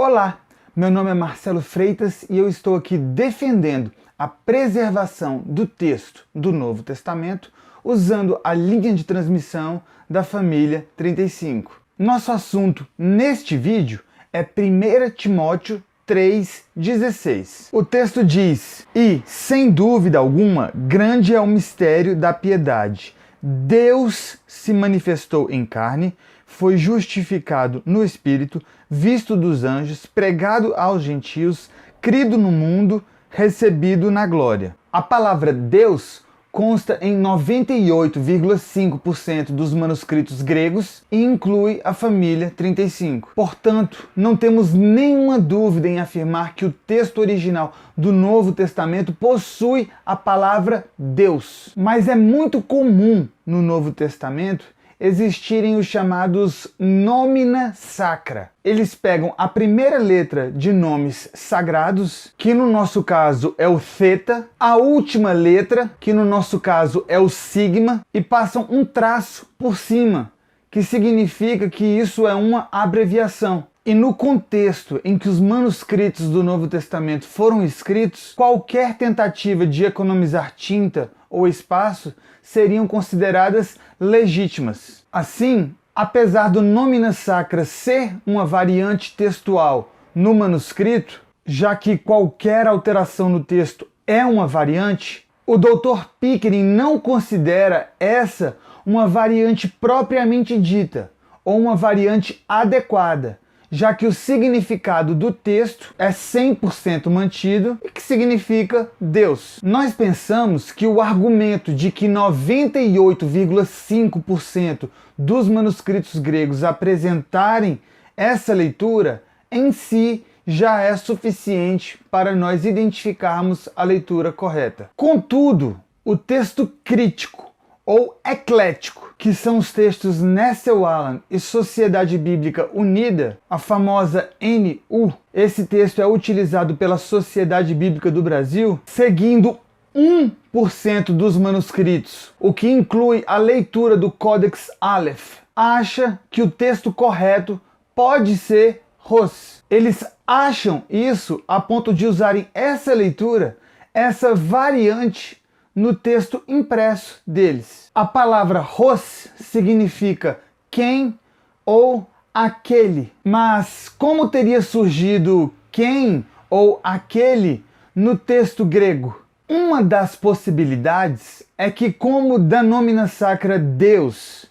Olá, meu nome é Marcelo Freitas e eu estou aqui defendendo a preservação do texto do Novo Testamento usando a linha de transmissão da família 35. Nosso assunto neste vídeo é 1 Timóteo 3,16. O texto diz: "E, sem dúvida alguma, grande é o mistério da piedade. Deus se manifestou em carne, foi justificado no Espírito, visto dos anjos, pregado aos gentios, crido no mundo, recebido na glória." A palavra Deus consta em 98,5% dos manuscritos gregos e inclui a família 35. Portanto, não temos nenhuma dúvida em afirmar que o texto original do Novo Testamento possui a palavra Deus. Mas é muito comum no Novo Testamento existirem os chamados nomina sacra. Eles pegam a primeira letra de nomes sagrados, que no nosso caso é o θ, a última letra, que no nosso caso é o sigma, e passam um traço por cima, que significa que isso é uma abreviação. E no contexto em que os manuscritos do Novo Testamento foram escritos, qualquer tentativa de economizar tinta ou espaço seriam consideradas legítimas. Assim, apesar do nomina sacra ser uma variante textual no manuscrito, já que qualquer alteração no texto é uma variante, o Dr. Pickering não considera essa uma variante propriamente dita ou uma variante adequada, já que o significado do texto é 100% mantido e que significa Deus. Nós pensamos que o argumento de que 98,5% dos manuscritos gregos apresentarem essa leitura em si já é suficiente para nós identificarmos a leitura correta. Contudo, o texto crítico ou eclético, que são os textos Nessel Aland e Sociedade Bíblica Unida, a famosa NU, esse texto é utilizado pela Sociedade Bíblica do Brasil, seguindo 1% dos manuscritos, o que inclui a leitura do Codex Aleph, acha que o texto correto pode ser Ros. Eles acham isso a ponto de usarem essa leitura, essa variante, no texto impresso deles. A palavra Ros significa quem ou aquele. Mas como teria surgido quem ou aquele no texto grego? Uma das possibilidades é que, como da nomina sacra Deus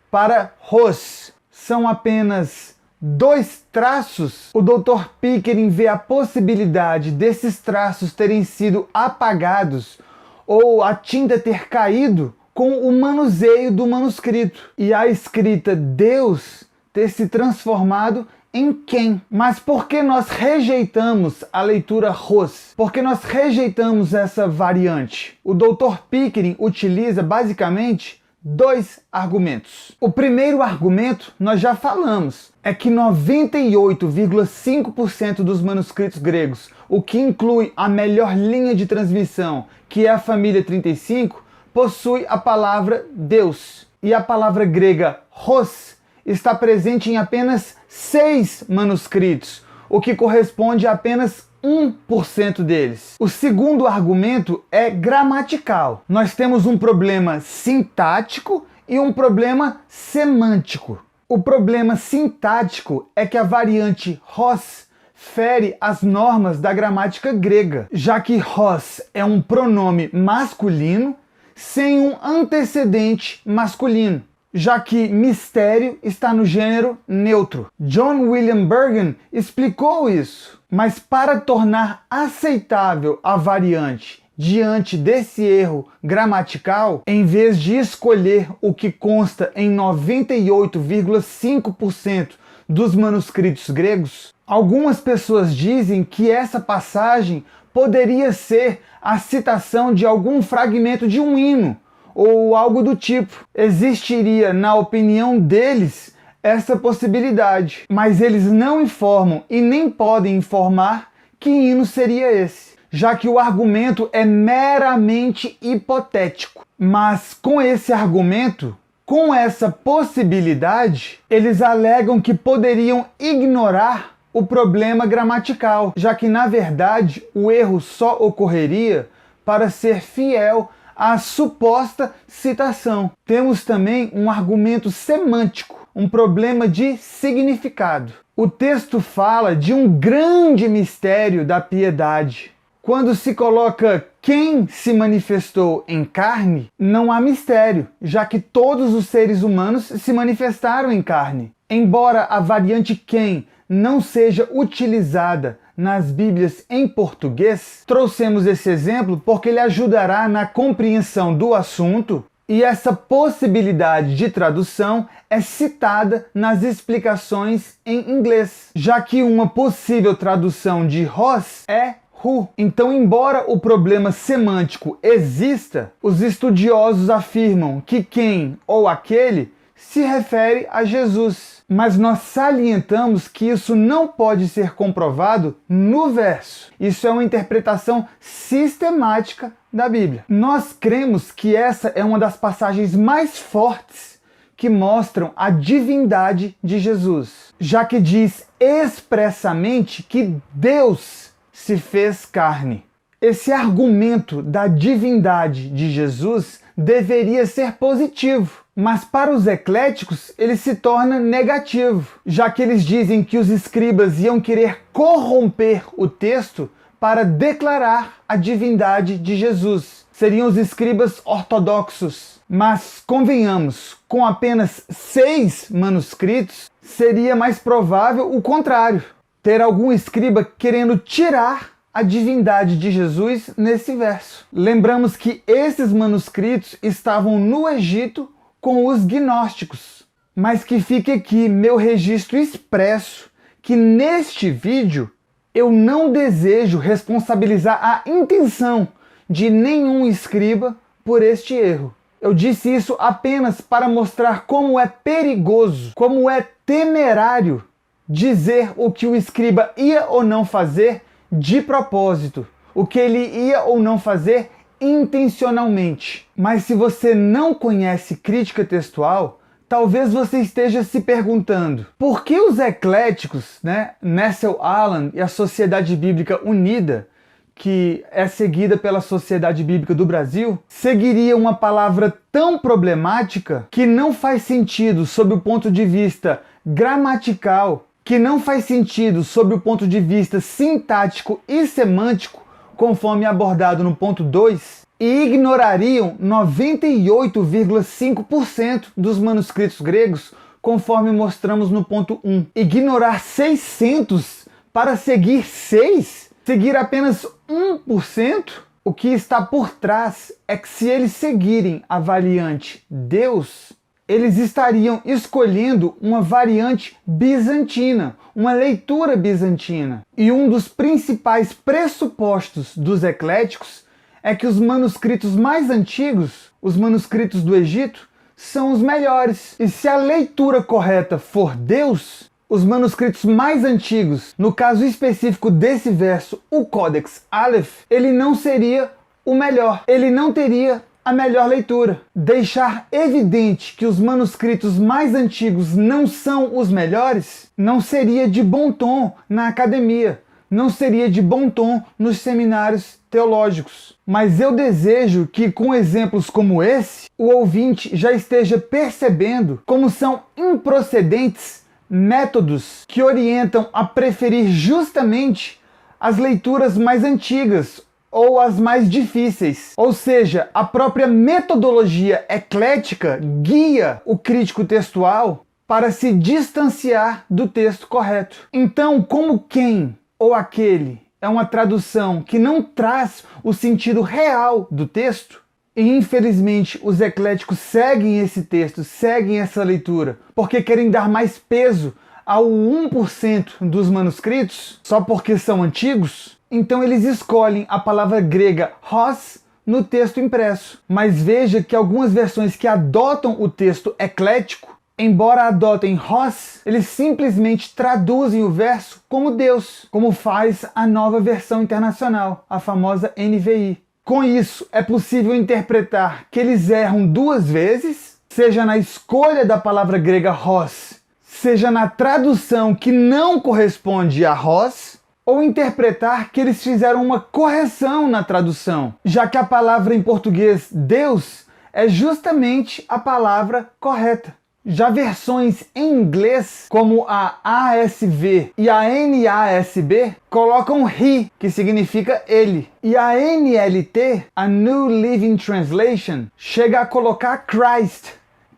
para Ros são apenas 2 traços, o Dr. Pickering vê a possibilidade desses traços terem sido apagados ou a tinta ter caído com o manuseio do manuscrito e a escrita Deus ter se transformado em quem. Mas por que nós rejeitamos a leitura Ros? Por que nós rejeitamos essa variante? O Dr. Pickering utiliza basicamente 2 argumentos. O primeiro argumento nós já falamos, é que 98,5% dos manuscritos gregos, o que inclui a melhor linha de transmissão, que é a família 35, possui a palavra Deus. E a palavra grega Ros está presente em apenas 6 manuscritos, o que corresponde a apenas 1% deles. O segundo argumento é gramatical. Nós temos um problema sintático e um problema semântico. O problema sintático é que a variante Ros fere as normas da gramática grega, já que Ros é um pronome masculino sem um antecedente masculino, já que mistério está no gênero neutro. John William Burgon explicou isso, mas para tornar aceitável a variante diante desse erro gramatical, em vez de escolher o que consta em 98,5% dos manuscritos gregos, algumas pessoas dizem que essa passagem poderia ser a citação de algum fragmento de um hino ou algo do tipo. Existiria, na opinião deles, essa possibilidade, mas eles não informam e nem podem informar que hino seria esse, já que o argumento é meramente hipotético. Mas com esse argumento, com essa possibilidade, eles alegam que poderiam ignorar o problema gramatical, já que na verdade o erro só ocorreria para ser fiel à suposta citação. Temos também um argumento semântico, um problema de significado. O texto fala de um grande mistério da piedade. Quando se coloca quem se manifestou em carne, não há mistério, já que todos os seres humanos se manifestaram em carne. Embora a variante quem não seja utilizada nas Bíblias em português, trouxemos esse exemplo porque ele ajudará na compreensão do assunto, e essa possibilidade de tradução é citada nas explicações em inglês, já que uma possível tradução de Hos é who. Então, embora o problema semântico exista, os estudiosos afirmam que quem ou aquele se refere a Jesus. Mas nós salientamos que isso não pode ser comprovado no verso. Isso é uma interpretação sistemática da Bíblia. Nós cremos que essa é uma das passagens mais fortes que mostram a divindade de Jesus, já que diz expressamente que Deus se fez carne. Esse argumento da divindade de Jesus deveria ser positivo, mas para os ecléticos ele se torna negativo, já que eles dizem que os escribas iam querer corromper o texto para declarar a divindade de Jesus. Seriam os escribas ortodoxos. Mas convenhamos, com apenas 6 manuscritos, seria mais provável o contrário. Ter algum escriba querendo tirar a divindade de Jesus nesse verso. Lembramos que esses manuscritos estavam no Egito com os gnósticos. Mas que fique aqui meu registro expresso que neste vídeo eu não desejo responsabilizar a intenção de nenhum escriba por este erro. Eu disse isso apenas para mostrar como é perigoso, como é temerário dizer o que o escriba ia ou não fazer de propósito, o que ele ia ou não fazer intencionalmente. Mas se você não conhece crítica textual, talvez você esteja se perguntando por que os ecléticos, Nessel Aland e a Sociedade Bíblica Unida, que é seguida pela Sociedade Bíblica do Brasil, seguiria uma palavra tão problemática que não faz sentido sob o ponto de vista gramatical, que não faz sentido sob o ponto de vista sintático e semântico, conforme abordado no ponto 2, e ignorariam 98,5% dos manuscritos gregos, conforme mostramos no ponto 1. Ignorar 600 para seguir 6? Seguir apenas 1%? O que está por trás é que se eles seguirem a variante Deus, eles estariam escolhendo uma variante bizantina, uma leitura bizantina. E um dos principais pressupostos dos ecléticos é que os manuscritos mais antigos, os manuscritos do Egito, são os melhores. E se a leitura correta for Deus, os manuscritos mais antigos, no caso específico desse verso, o Codex Aleph, ele não seria o melhor. Ele não teria a melhor leitura. Deixar evidente que os manuscritos mais antigos não são os melhores não seria de bom tom na academia, não seria de bom tom nos seminários teológicos. Mas eu desejo que com exemplos como esse, o ouvinte já esteja percebendo como são improcedentes métodos que orientam a preferir justamente as leituras mais antigas ou as mais difíceis. Ou seja, a própria metodologia eclética guia o crítico textual para se distanciar do texto correto. Então, como quem ou aquele é uma tradução que não traz o sentido real do texto, e infelizmente os ecléticos seguem esse texto, seguem essa leitura, porque querem dar mais peso ao 1% dos manuscritos, só porque são antigos, então eles escolhem a palavra grega hos no texto impresso. Mas veja que algumas versões que adotam o texto eclético, embora adotem hos, eles simplesmente traduzem o verso como Deus, como faz a Nova Versão Internacional, a famosa NVI. Com isso, é possível interpretar que eles erram 2 vezes, seja na escolha da palavra grega hos, seja na tradução que não corresponde a Hos, ou interpretar que eles fizeram uma correção na tradução, já que a palavra em português Deus é justamente a palavra correta. Já versões em inglês, como a ASV e a NASB, colocam he, que significa ele. E a NLT, a New Living Translation, chega a colocar Christ,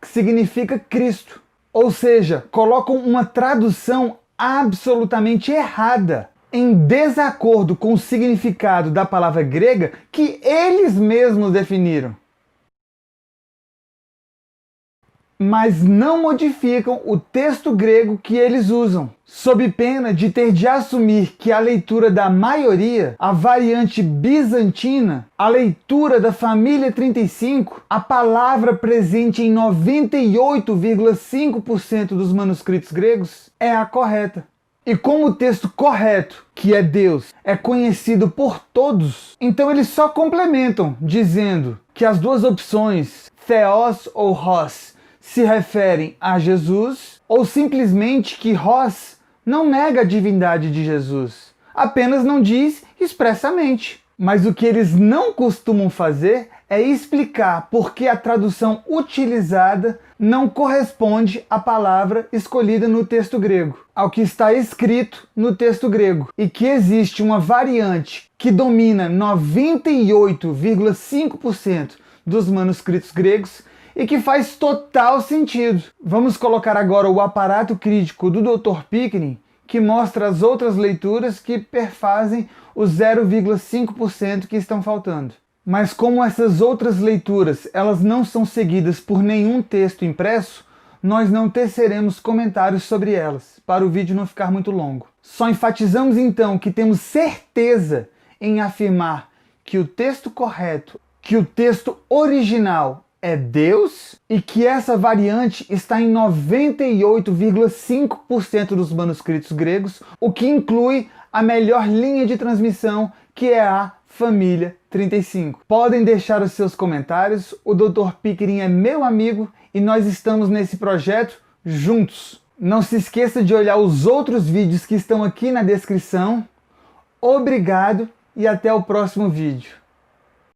que significa Cristo. Ou seja, colocam uma tradução absolutamente errada, em desacordo com o significado da palavra grega que eles mesmos definiram. Mas não modificam o texto grego que eles usam, sob pena de ter de assumir que a leitura da maioria, a variante bizantina, a leitura da família 35, a palavra presente em 98,5% dos manuscritos gregos, é a correta. E como o texto correto, que é Deus, é conhecido por todos, então eles só complementam, dizendo que as duas opções, Theos ou Hos, se referem a Jesus, ou simplesmente que Hos não nega a divindade de Jesus, apenas não diz expressamente. Mas o que eles não costumam fazer é explicar por que a tradução utilizada não corresponde à palavra escolhida no texto grego, ao que está escrito no texto grego, e que existe uma variante que domina 98,5% dos manuscritos gregos e que faz total sentido. Vamos colocar agora o aparato crítico do Dr. Pickering, que mostra as outras leituras que perfazem os 0,5% que estão faltando. Mas como essas outras leituras elas não são seguidas por nenhum texto impresso, nós não teceremos comentários sobre elas, para o vídeo não ficar muito longo. Só enfatizamos então que temos certeza em afirmar que o texto correto, que o texto original é Deus, e que essa variante está em 98,5% dos manuscritos gregos, o que inclui a melhor linha de transmissão, que é a família 35. Podem deixar os seus comentários, o Dr. Pickering é meu amigo e nós estamos nesse projeto juntos. Não se esqueça de olhar os outros vídeos que estão aqui na descrição. Obrigado e até o próximo vídeo.